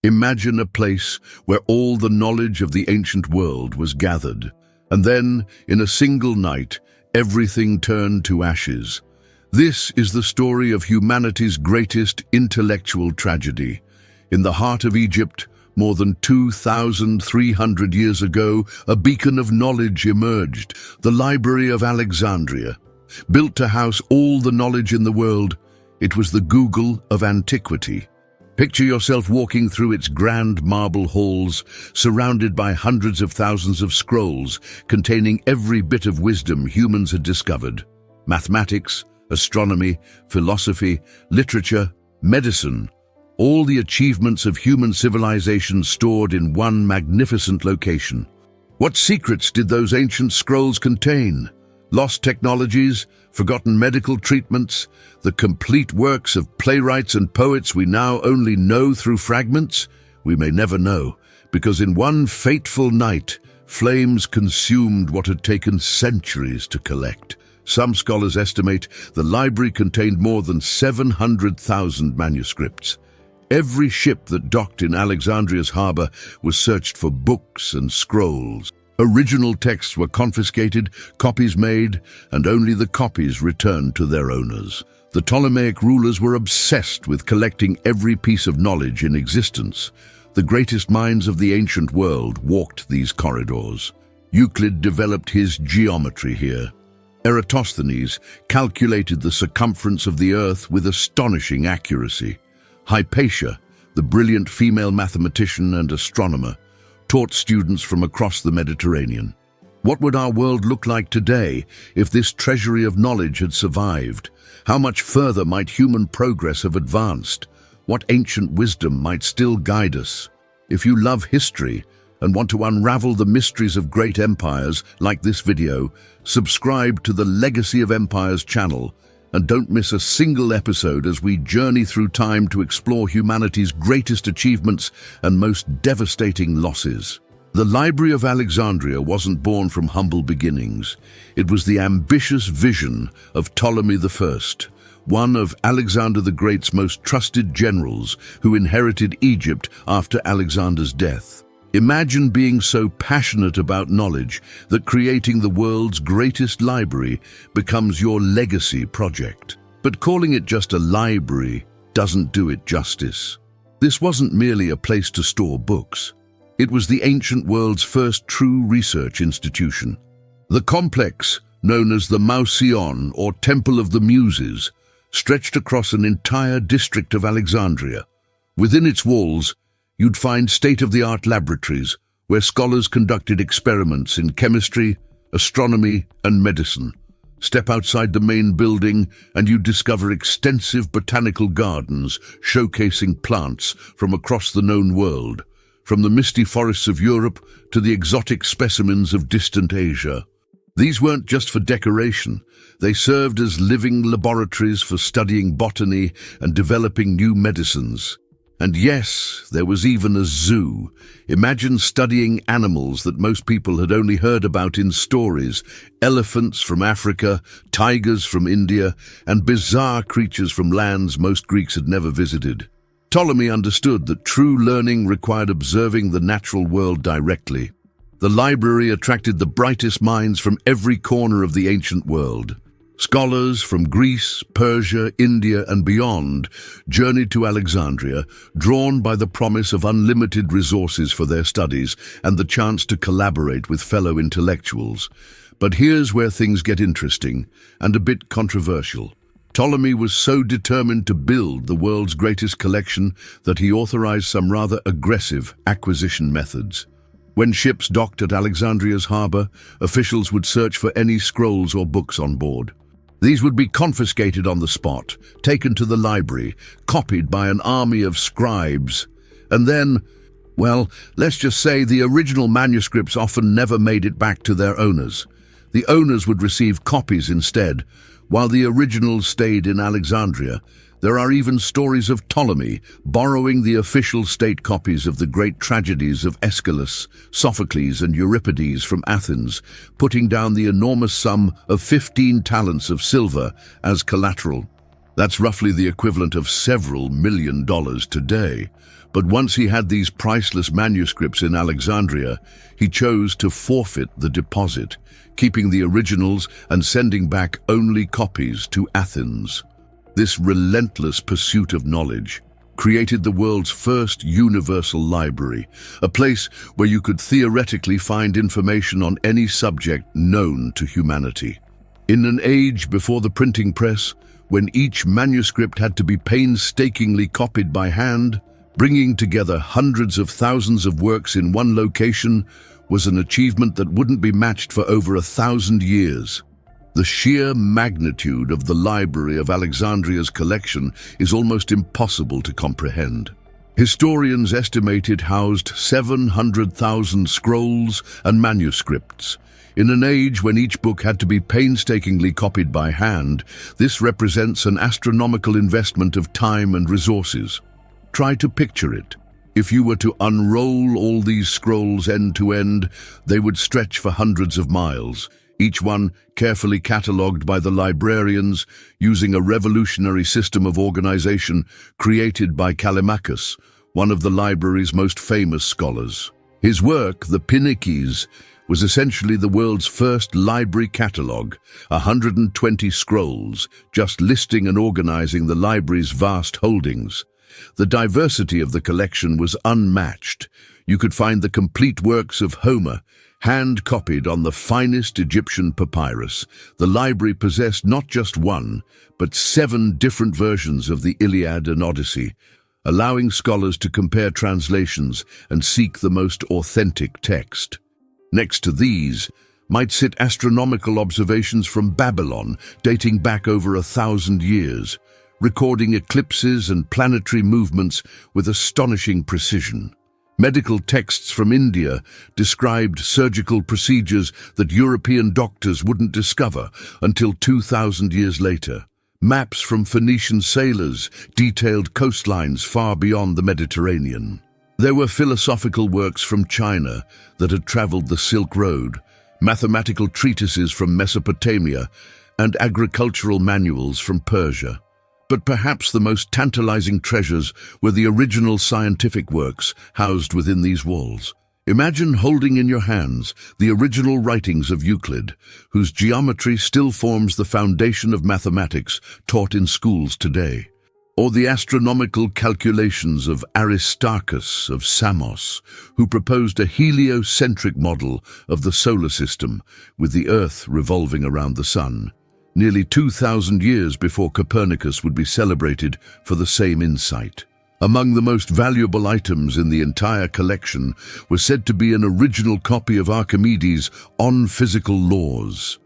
Imagine a place where all the knowledge of the ancient world was gathered, and then, in a single night, everything turned to ashes. This is the story of humanity's greatest intellectual tragedy. In the heart of Egypt, more than 2,300 years ago, a beacon of knowledge emerged, the Library of Alexandria. Built to house all the knowledge in the world, it was the Google of antiquity. Picture yourself walking through its grand marble halls, surrounded by hundreds of thousands of scrolls containing every bit of wisdom humans had discovered. Mathematics, astronomy, philosophy, literature, medicine, all the achievements of human civilization stored in one magnificent location. What secrets did those ancient scrolls contain? Lost technologies, forgotten medical treatments, the complete works of playwrights and poets we now only know through fragments? We may never know, because in one fateful night, flames consumed what had taken centuries to collect. Some scholars estimate the library contained more than 700,000 manuscripts. Every ship that docked in Alexandria's harbor was searched for books and scrolls. Original texts were confiscated, copies made, and only the copies returned to their owners. The Ptolemaic rulers were obsessed with collecting every piece of knowledge in existence. The greatest minds of the ancient world walked these corridors. Euclid developed his geometry here. Eratosthenes calculated the circumference of the earth with astonishing accuracy. Hypatia, the brilliant female mathematician and astronomer, taught students from across the Mediterranean. What would our world look like today if this treasury of knowledge had survived? How much further might human progress have advanced? What ancient wisdom might still guide us? If you love history and want to unravel the mysteries of great empires like this video, subscribe to the Legacy of Empires channel and don't miss a single episode as we journey through time to explore humanity's greatest achievements and most devastating losses. The Library of Alexandria wasn't born from humble beginnings. It was the ambitious vision of Ptolemy I, one of Alexander the Great's most trusted generals who inherited Egypt after Alexander's death. Imagine being so passionate about knowledge that creating the world's greatest library becomes your legacy project. But calling it just a library doesn't do it justice. This wasn't merely a place to store books. It was the ancient world's first true research institution. The complex, known as the Mouseion, or Temple of the Muses, stretched across an entire district of Alexandria. Within its walls, you'd find state-of-the-art laboratories where scholars conducted experiments in chemistry, astronomy, and medicine. Step outside the main building and you'd discover extensive botanical gardens showcasing plants from across the known world, from the misty forests of Europe to the exotic specimens of distant Asia. These weren't just for decoration. They served as living laboratories for studying botany and developing new medicines. And yes, there was even a zoo. Imagine studying animals that most people had only heard about in stories: elephants from Africa, tigers from India, and bizarre creatures from lands most Greeks had never visited. Ptolemy understood that true learning required observing the natural world directly. The library attracted the brightest minds from every corner of the ancient world. Scholars from Greece, Persia, India, and beyond journeyed to Alexandria, drawn by the promise of unlimited resources for their studies and the chance to collaborate with fellow intellectuals. But here's where things get interesting and a bit controversial. Ptolemy was so determined to build the world's greatest collection that he authorized some rather aggressive acquisition methods. When ships docked at Alexandria's harbor, officials would search for any scrolls or books on board. These would be confiscated on the spot, taken to the library, copied by an army of scribes. And then, well, let's just say the original manuscripts often never made it back to their owners. The owners would receive copies instead, while the originals stayed in Alexandria. There are even stories of Ptolemy borrowing the official state copies of the great tragedies of Aeschylus, Sophocles, and Euripides from Athens, putting down the enormous sum of 15 talents of silver as collateral. That's roughly the equivalent of several $1 million today. But once he had these priceless manuscripts in Alexandria, he chose to forfeit the deposit, keeping the originals and sending back only copies to Athens. This relentless pursuit of knowledge created the world's first universal library, a place where you could theoretically find information on any subject known to humanity. In an age before the printing press, when each manuscript had to be painstakingly copied by hand, bringing together hundreds of thousands of works in one location was an achievement that wouldn't be matched for over 1,000 years. The sheer magnitude of the Library of Alexandria's collection is almost impossible to comprehend. Historians estimate it housed 700,000 scrolls and manuscripts. In an age when each book had to be painstakingly copied by hand, this represents an astronomical investment of time and resources. Try to picture it. If you were to unroll all these scrolls end to end, they would stretch for hundreds of miles, each one carefully catalogued by the librarians using a revolutionary system of organization created by Callimachus, one of the library's most famous scholars. His work, the Pinakes, was essentially the world's first library catalogue, 120 scrolls, just listing and organizing the library's vast holdings. The diversity of the collection was unmatched. You could find the complete works of Homer, hand-copied on the finest Egyptian papyrus. The library possessed not just one, but 7 different versions of the Iliad and Odyssey, allowing scholars to compare translations and seek the most authentic text. Next to these might sit astronomical observations from Babylon, dating back over 1,000 years, recording eclipses and planetary movements with astonishing precision. Medical texts from India described surgical procedures that European doctors wouldn't discover until 2,000 years later. Maps from Phoenician sailors detailed coastlines far beyond the Mediterranean. There were philosophical works from China that had traveled the Silk Road, mathematical treatises from Mesopotamia, and agricultural manuals from Persia. But perhaps the most tantalizing treasures were the original scientific works housed within these walls. Imagine holding in your hands the original writings of Euclid, whose geometry still forms the foundation of mathematics taught in schools today. Or the astronomical calculations of Aristarchus of Samos, who proposed a heliocentric model of the solar system, with the Earth revolving around the Sun, nearly 2,000 years before Copernicus would be celebrated for the same insight. Among the most valuable items in the entire collection was said to be an original copy of Archimedes' On Physical Laws.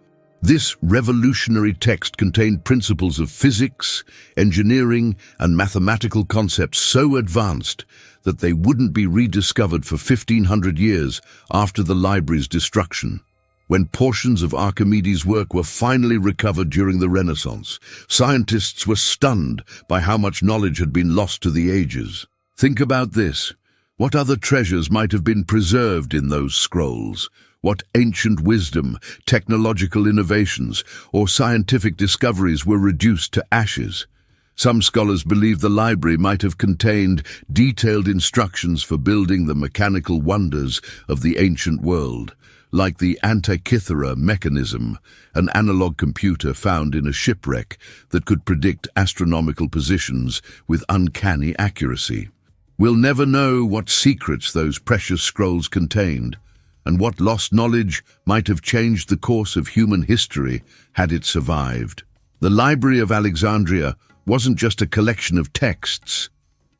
This revolutionary text contained principles of physics, engineering, and mathematical concepts so advanced that they wouldn't be rediscovered for 1,500 years after the library's destruction. When portions of Archimedes' work were finally recovered during the Renaissance, scientists were stunned by how much knowledge had been lost to the ages. Think about this. What other treasures might have been preserved in those scrolls? What ancient wisdom, technological innovations, or scientific discoveries were reduced to ashes? Some scholars believe the library might have contained detailed instructions for building the mechanical wonders of the ancient world, like the Antikythera mechanism, an analog computer found in a shipwreck that could predict astronomical positions with uncanny accuracy. We'll never know what secrets those precious scrolls contained, and what lost knowledge might have changed the course of human history had it survived. The Library of Alexandria wasn't just a collection of texts.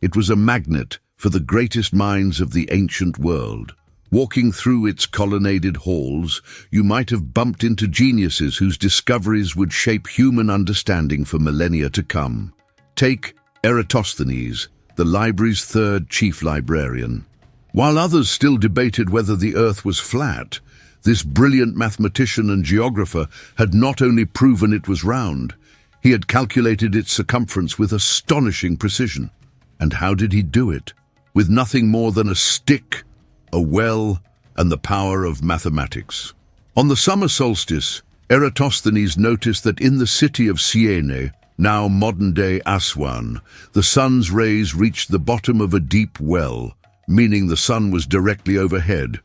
It was a magnet for the greatest minds of the ancient world. Walking through its colonnaded halls, you might have bumped into geniuses whose discoveries would shape human understanding for millennia to come. Take Eratosthenes, the library's third chief librarian. While others still debated whether the Earth was flat, this brilliant mathematician and geographer had not only proven it was round, he had calculated its circumference with astonishing precision. And how did he do it? With nothing more than a stick, a well, and the power of mathematics. On the summer solstice, Eratosthenes noticed that in the city of Syene, now modern-day Aswan, the sun's rays reached the bottom of a deep well, meaning the sun was directly overhead.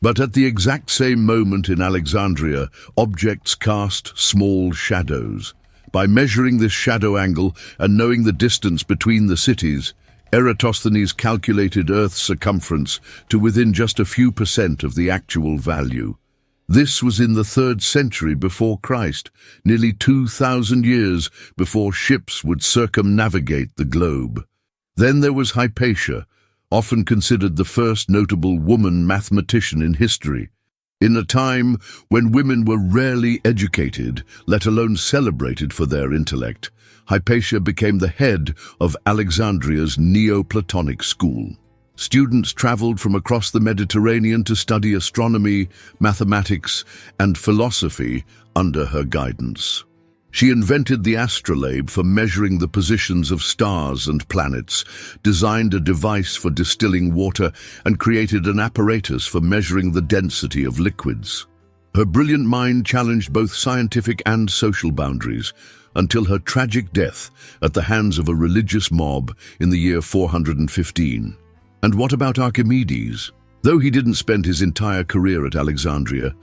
But at the exact same moment in Alexandria, objects cast small shadows. By measuring this shadow angle and knowing the distance between the cities, Eratosthenes calculated Earth's circumference to within just a few % of the actual value. This was in the 3rd century before Christ, nearly 2,000 years before ships would circumnavigate the globe. Then there was Hypatia, often considered the first notable woman mathematician in history. In a time when women were rarely educated, let alone celebrated for their intellect, Hypatia became the head of Alexandria's Neoplatonic school. Students traveled from across the Mediterranean to study astronomy, mathematics, and philosophy under her guidance. She invented the astrolabe for measuring the positions of stars and planets, designed a device for distilling water, and created an apparatus for measuring the density of liquids. Her brilliant mind challenged both scientific and social boundaries, until her tragic death at the hands of a religious mob in the year 415. And what about Archimedes? Though he didn't spend his entire career at Alexandria,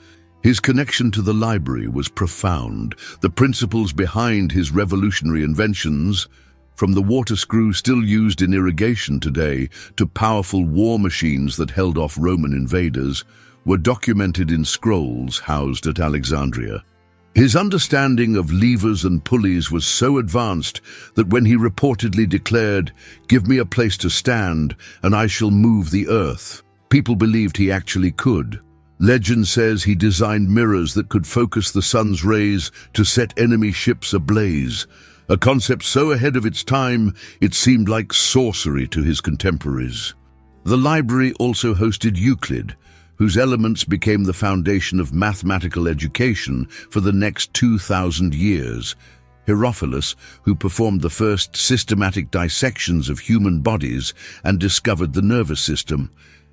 his connection to the library was profound. The principles behind his revolutionary inventions, from the water screw still used in irrigation today to powerful war machines that held off Roman invaders, were documented in scrolls housed at Alexandria. His understanding of levers and pulleys was so advanced that when he reportedly declared, "Give me a place to stand, and I shall move the earth," people believed he actually could. Legend says he designed mirrors that could focus the sun's rays to set enemy ships ablaze, a concept so ahead of its time it seemed like sorcery to his contemporaries. The library also hosted Euclid, whose elements became the foundation of mathematical education for the next 2,000 years. Herophilus, who performed the first systematic dissections of human bodies and discovered the nervous system,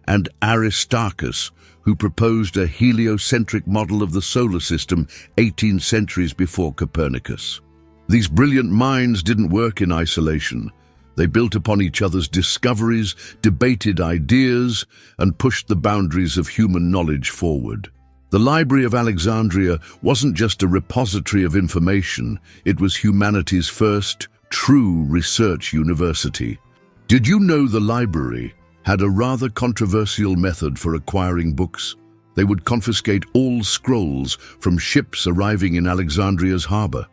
and Aristarchus, who proposed a heliocentric model of the solar system 18 centuries before Copernicus. These brilliant minds didn't work in isolation. They built upon each other's discoveries, debated ideas, and pushed the boundaries of human knowledge forward. The Library of Alexandria wasn't just a repository of information, it was humanity's first true research university. Did you know the library had a rather controversial method for acquiring books? They would confiscate all scrolls from ships arriving in Alexandria's harbor.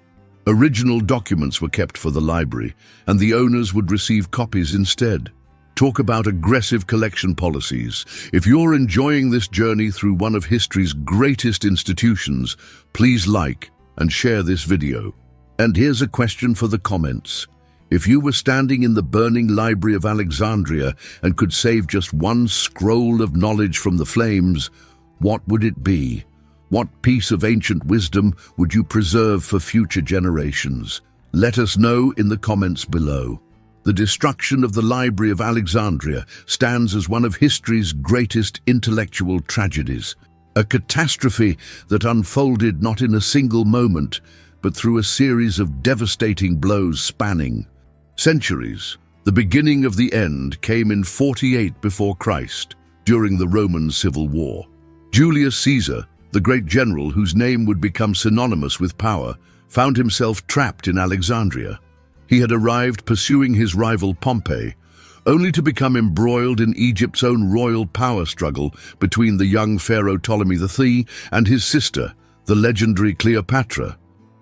Original documents were kept for the library, and the owners would receive copies instead. Talk about aggressive collection policies. If you're enjoying this journey through one of history's greatest institutions, please like and share this video. And here's a question for the comments. If you were standing in the burning Library of Alexandria and could save just one scroll of knowledge from the flames, what would it be? What piece of ancient wisdom would you preserve for future generations? Let us know in the comments below. The destruction of the Library of Alexandria stands as one of history's greatest intellectual tragedies, a catastrophe that unfolded not in a single moment, but through a series of devastating blows spanning centuries. The beginning of the end came in 48 before Christ, during the Roman Civil War. Julius Caesar, the great general whose name would become synonymous with power, found himself trapped in Alexandria. He had arrived pursuing his rival Pompey, only to become embroiled in Egypt's own royal power struggle between the young pharaoh Ptolemy III and his sister, the legendary Cleopatra.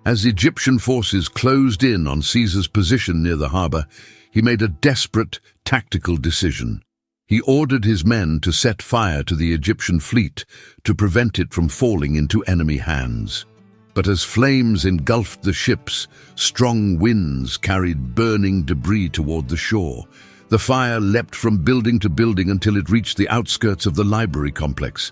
As Egyptian forces closed in on Caesar's position near the harbor, he made a desperate, tactical decision. He ordered his men to set fire to the Egyptian fleet to prevent it from falling into enemy hands. But as flames engulfed the ships, strong winds carried burning debris toward the shore. The fire leapt from building to building until it reached the outskirts of the library complex.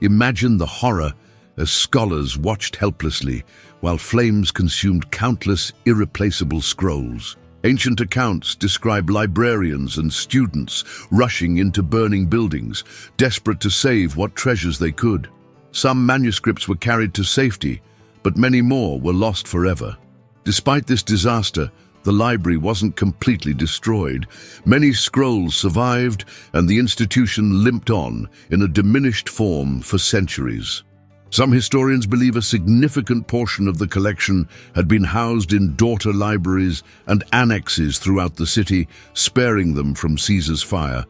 Imagine the horror as scholars watched helplessly while flames consumed countless irreplaceable scrolls. Ancient accounts describe librarians and students rushing into burning buildings, desperate to save what treasures they could. Some manuscripts were carried to safety, but many more were lost forever. Despite this disaster, the library wasn't completely destroyed. Many scrolls survived, and the institution limped on in a diminished form for centuries. Some historians believe a significant portion of the collection had been housed in daughter libraries and annexes throughout the city, sparing them from Caesar's fire.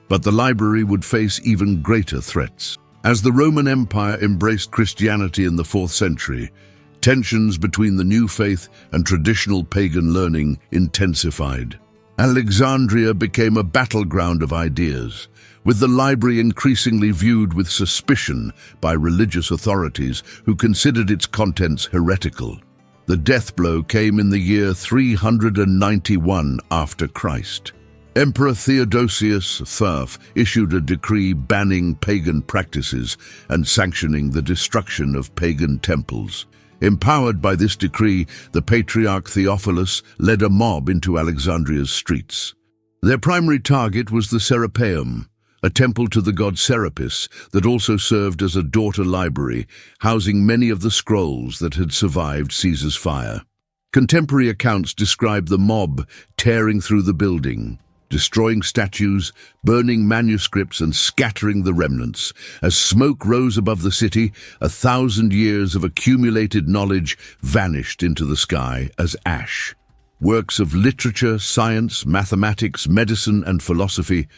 But the library would face even greater threats. As the Roman Empire embraced Christianity in the 4th century, tensions between the new faith and traditional pagan learning intensified. Alexandria became a battleground of ideas, with the library increasingly viewed with suspicion by religious authorities who considered its contents heretical. The death blow came in the year 391 after Christ. Emperor Theodosius III issued a decree banning pagan practices and sanctioning the destruction of pagan temples. Empowered by this decree, the Patriarch Theophilus led a mob into Alexandria's streets. Their primary target was the Serapeum, a temple to the god Serapis that also served as a daughter library, housing many of the scrolls that had survived Caesar's fire. Contemporary accounts describe the mob tearing through the building, destroying statues, burning manuscripts, and scattering the remnants. As smoke rose above the city, 1,000 years of accumulated knowledge vanished into the sky as ash. Works of literature, science, mathematics, medicine, and philosophy,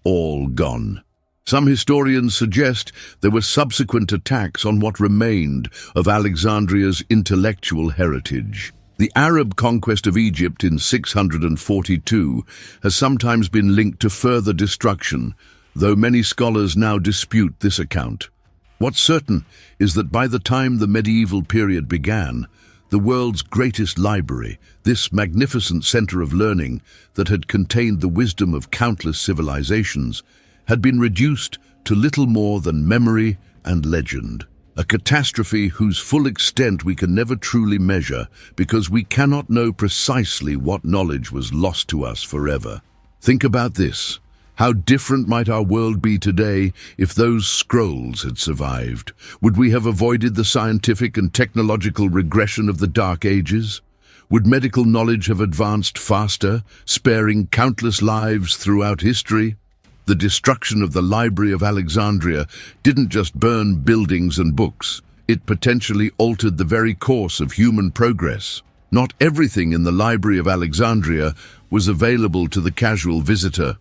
all gone. Some historians suggest there were subsequent attacks on what remained of Alexandria's intellectual heritage. The Arab conquest of Egypt in 642 has sometimes been linked to further destruction, though many scholars now dispute this account. What's certain is that by the time the medieval period began, the world's greatest library, this magnificent center of learning that had contained the wisdom of countless civilizations, had been reduced to little more than memory and legend. A catastrophe whose full extent we can never truly measure because we cannot know precisely what knowledge was lost to us forever. Think about this. How different might our world be today if those scrolls had survived? Would we have avoided the scientific and technological regression of the Dark Ages? Would medical knowledge have advanced faster, sparing countless lives throughout history? The destruction of the Library of Alexandria didn't just burn buildings and books. It potentially altered the very course of human progress. Not everything in the Library of Alexandria was available to the casual visitor.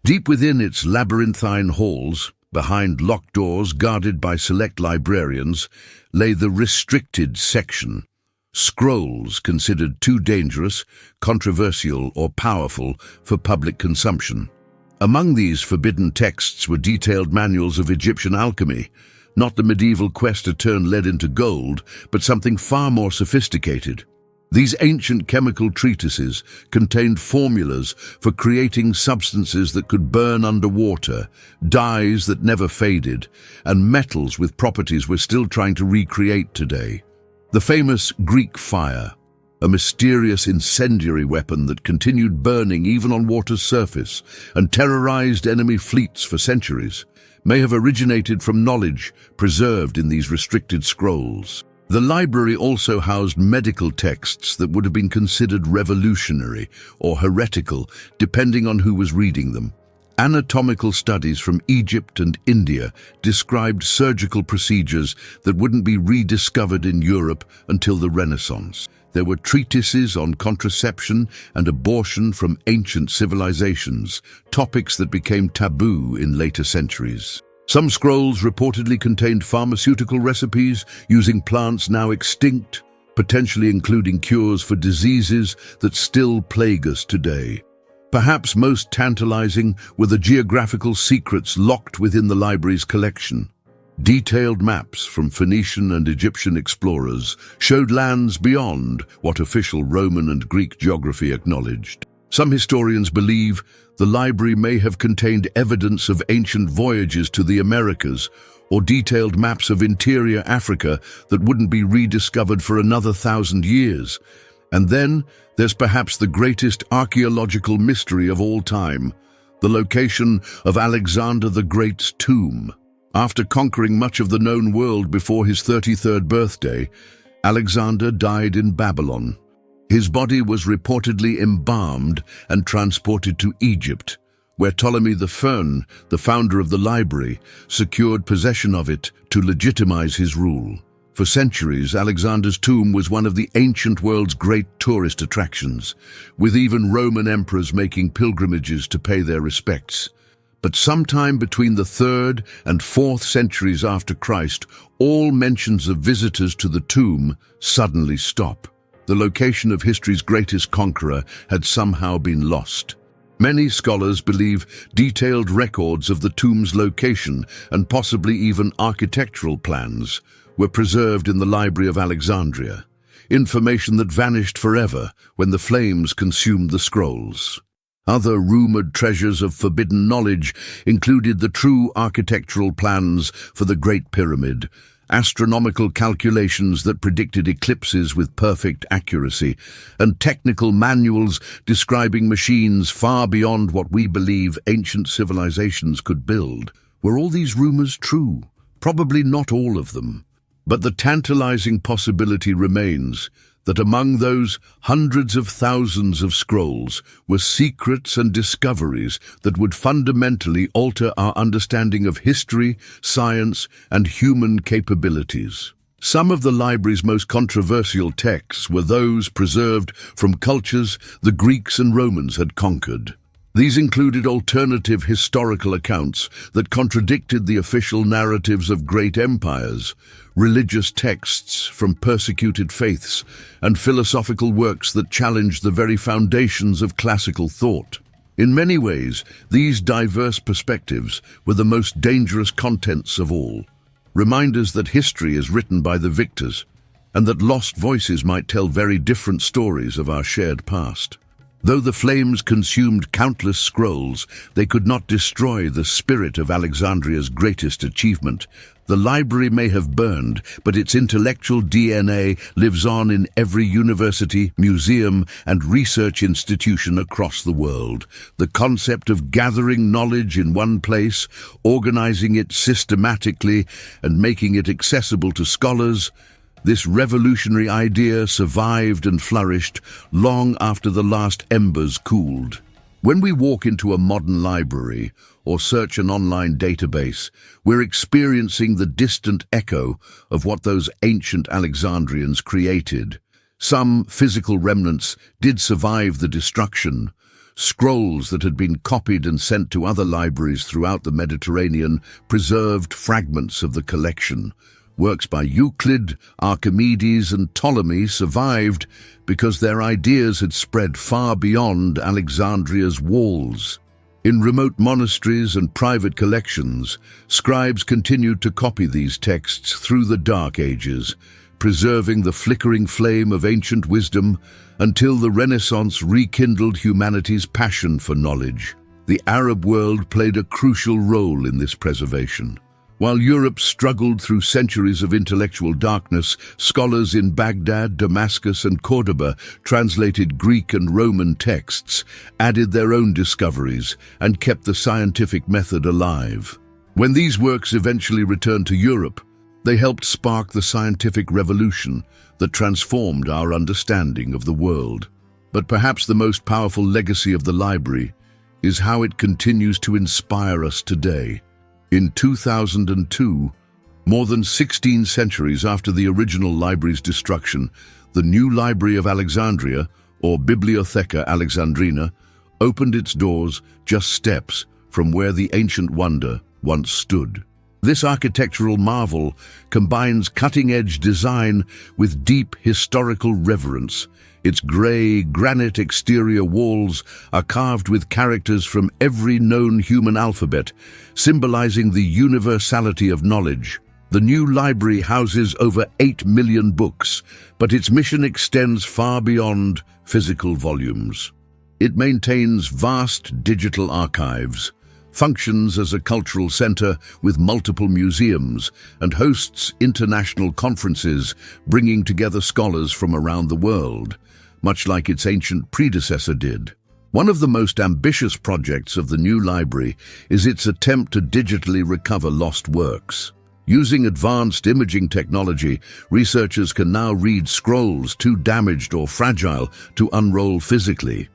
Deep within its labyrinthine halls, behind locked doors guarded by select librarians, lay the restricted section. Scrolls considered too dangerous, controversial, or powerful for public consumption. Among these forbidden texts were detailed manuals of Egyptian alchemy, not the medieval quest to turn lead into gold, but something far more sophisticated. These ancient chemical treatises contained formulas for creating substances that could burn underwater, dyes that never faded, and metals with properties we're still trying to recreate today. The famous Greek fire, a mysterious incendiary weapon that continued burning even on water's surface and terrorized enemy fleets for centuries, may have originated from knowledge preserved in these restricted scrolls. The library also housed medical texts that would have been considered revolutionary or heretical, depending on who was reading them. Anatomical studies from Egypt and India described surgical procedures that wouldn't be rediscovered in Europe until the Renaissance. There were treatises on contraception and abortion from ancient civilizations, topics that became taboo in later centuries. Some scrolls reportedly contained pharmaceutical recipes using plants now extinct, potentially including cures for diseases that still plague us today. Perhaps most tantalizing were the geographical secrets locked within the library's collection. Detailed maps from Phoenician and Egyptian explorers showed lands beyond what official Roman and Greek geography acknowledged. Some historians believe the library may have contained evidence of ancient voyages to the Americas or detailed maps of interior Africa that wouldn't be rediscovered for another 1,000 years. And then there's perhaps the greatest archaeological mystery of all time, the location of Alexander the Great's tomb. After conquering much of the known world before his 33rd birthday, Alexander died in Babylon. His body was reportedly embalmed and transported to Egypt, where Ptolemy I, the founder of the library, secured possession of it to legitimize his rule. For centuries, Alexander's tomb was one of the ancient world's great tourist attractions, with even Roman emperors making pilgrimages to pay their respects. But sometime between the 3rd and 4th centuries after Christ, all mentions of visitors to the tomb suddenly stop. The location of history's greatest conqueror had somehow been lost. Many scholars believe detailed records of the tomb's location and possibly even architectural plans were preserved in the Library of Alexandria, information that vanished forever when the flames consumed the scrolls. Other rumored treasures of forbidden knowledge included the true architectural plans for the Great Pyramid, astronomical calculations that predicted eclipses with perfect accuracy, and technical manuals describing machines far beyond what we believe ancient civilizations could build. Were all these rumors true? Probably not all of them. But the tantalizing possibility remains that among those hundreds of thousands of scrolls were secrets and discoveries that would fundamentally alter our understanding of history, science, and human capabilities. Some of the library's most controversial texts were those preserved from cultures the Greeks and Romans had conquered. These included alternative historical accounts that contradicted the official narratives of great empires, religious texts from persecuted faiths, and philosophical works that challenged the very foundations of classical thought. In many ways, these diverse perspectives were the most dangerous contents of all, reminders that history is written by the victors, and that lost voices might tell very different stories of our shared past. Though the flames consumed countless scrolls, they could not destroy the spirit of Alexandria's greatest achievement. The library may have burned, but its intellectual DNA lives on in every university, museum, and research institution across the world. The concept of gathering knowledge in one place, organizing it systematically, and making it accessible to scholars, this revolutionary idea survived and flourished long after the last embers cooled. When we walk into a modern library or search an online database, we're experiencing the distant echo of what those ancient Alexandrians created. Some physical remnants did survive the destruction. Scrolls that had been copied and sent to other libraries throughout the Mediterranean preserved fragments of the collection. Works by Euclid, Archimedes, and Ptolemy survived because their ideas had spread far beyond Alexandria's walls. In remote monasteries and private collections, scribes continued to copy these texts through the Dark Ages, preserving the flickering flame of ancient wisdom until the Renaissance rekindled humanity's passion for knowledge. The Arab world played a crucial role in this preservation. While Europe struggled through centuries of intellectual darkness, scholars in Baghdad, Damascus, and Cordoba translated Greek and Roman texts, added their own discoveries, and kept the scientific method alive. When these works eventually returned to Europe, they helped spark the scientific revolution that transformed our understanding of the world. But perhaps the most powerful legacy of the library is how it continues to inspire us today. In 2002, more than 16 centuries after the original library's destruction, the new Library of Alexandria, or Bibliotheca Alexandrina, opened its doors just steps from where the ancient wonder once stood. This architectural marvel combines cutting-edge design with deep historical reverence. Its grey, granite exterior walls are carved with characters from every known human alphabet, symbolizing the universality of knowledge. The new library houses over 8 million books, but its mission extends far beyond physical volumes. It maintains vast digital archives, functions as a cultural center with multiple museums, and hosts international conferences bringing together scholars from around the world, much like its ancient predecessor did. One of the most ambitious projects of the new library is its attempt to digitally recover lost works. Using advanced imaging technology, researchers can now read scrolls too damaged or fragile to unroll physically.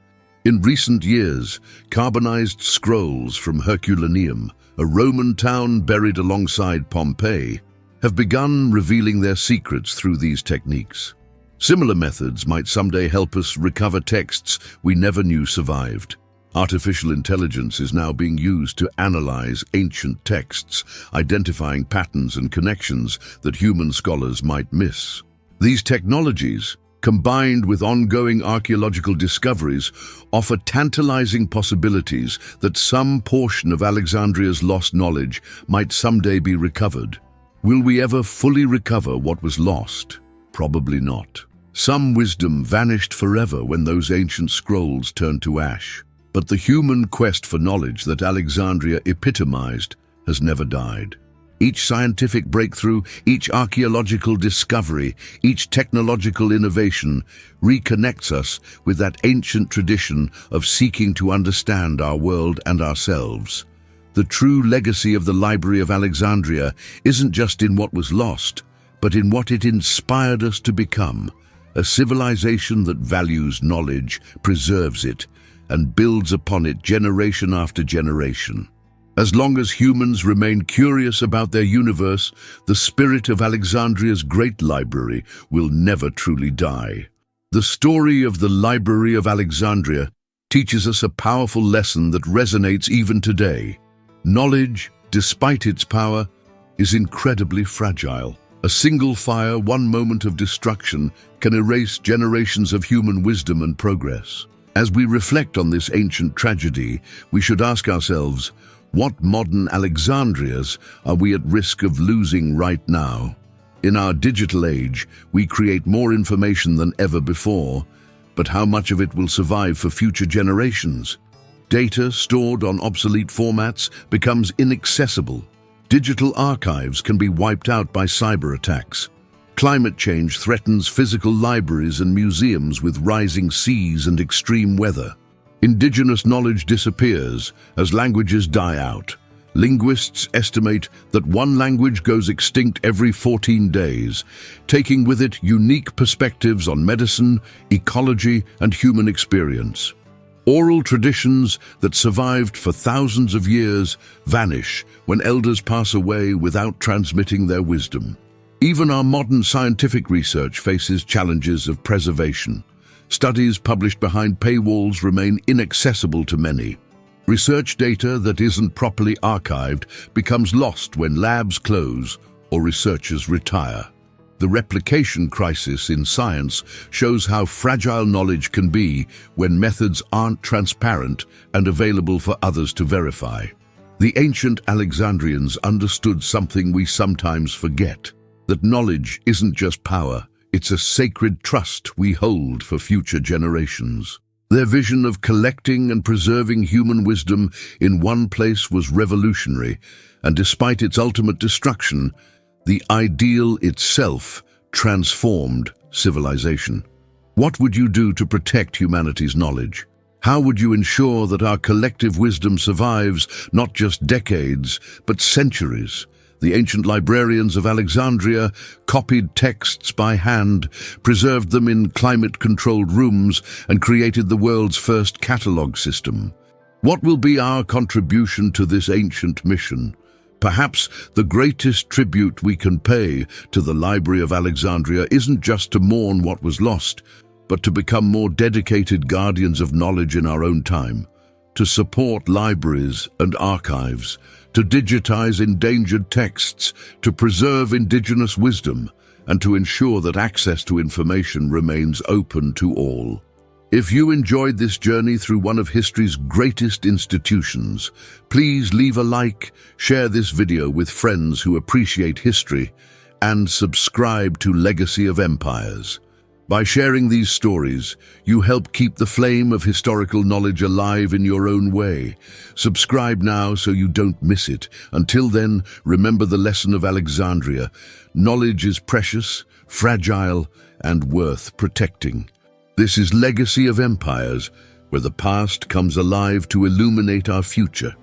In recent years, carbonized scrolls from Herculaneum, a Roman town buried alongside Pompeii, have begun revealing their secrets through these techniques. Similar methods might someday help us recover texts we never knew survived. Artificial intelligence is now being used to analyze ancient texts, identifying patterns and connections that human scholars might miss. These technologies, combined with ongoing archaeological discoveries, offer tantalizing possibilities that some portion of Alexandria's lost knowledge might someday be recovered. Will we ever fully recover what was lost? Probably not. Some wisdom vanished forever when those ancient scrolls turned to ash. But the human quest for knowledge that Alexandria epitomized has never died. Each scientific breakthrough, each archaeological discovery, each technological innovation reconnects us with that ancient tradition of seeking to understand our world and ourselves. The true legacy of the Library of Alexandria isn't just in what was lost, but in what it inspired us to become, a civilization that values knowledge, preserves it, and builds upon it generation after generation. As long as humans remain curious about their universe, the spirit of Alexandria's great library will never truly die. The story of the Library of Alexandria teaches us a powerful lesson that resonates even today. Knowledge, despite its power, is incredibly fragile. A single fire, one moment of destruction, can erase generations of human wisdom and progress. As we reflect on this ancient tragedy, we should ask ourselves, what modern Alexandrias are we at risk of losing right now? In our digital age, we create more information than ever before, but how much of it will survive for future generations? Data stored on obsolete formats becomes inaccessible. Digital archives can be wiped out by cyber attacks. Climate change threatens physical libraries and museums with rising seas and extreme weather. Indigenous knowledge disappears as languages die out. Linguists estimate that one language goes extinct every 14 days, taking with it unique perspectives on medicine, ecology, and human experience. Oral traditions that survived for thousands of years vanish when elders pass away without transmitting their wisdom. Even our modern scientific research faces challenges of preservation. Studies published behind paywalls remain inaccessible to many. Research data that isn't properly archived becomes lost when labs close or researchers retire. The replication crisis in science shows how fragile knowledge can be when methods aren't transparent and available for others to verify. The ancient Alexandrians understood something we sometimes forget: that knowledge isn't just power, it's a sacred trust we hold for future generations. Their vision of collecting and preserving human wisdom in one place was revolutionary, and despite its ultimate destruction, the ideal itself transformed civilization. What would you do to protect humanity's knowledge? How would you ensure that our collective wisdom survives not just decades, but centuries? The ancient librarians of Alexandria copied texts by hand, preserved them in climate-controlled rooms, and created the world's first catalog system. What will be our contribution to this ancient mission? Perhaps the greatest tribute we can pay to the Library of Alexandria isn't just to mourn what was lost, but to become more dedicated guardians of knowledge in our own time, to support libraries and archives, to digitize endangered texts, to preserve indigenous wisdom, and to ensure that access to information remains open to all. If you enjoyed this journey through one of history's greatest institutions, please leave a like, share this video with friends who appreciate history, and subscribe to Legacy of Empires. By sharing these stories, you help keep the flame of historical knowledge alive in your own way. Subscribe now so you don't miss it. Until then, remember the lesson of Alexandria. Knowledge is precious, fragile, and worth protecting. This is Legacy of Empires, where the past comes alive to illuminate our future.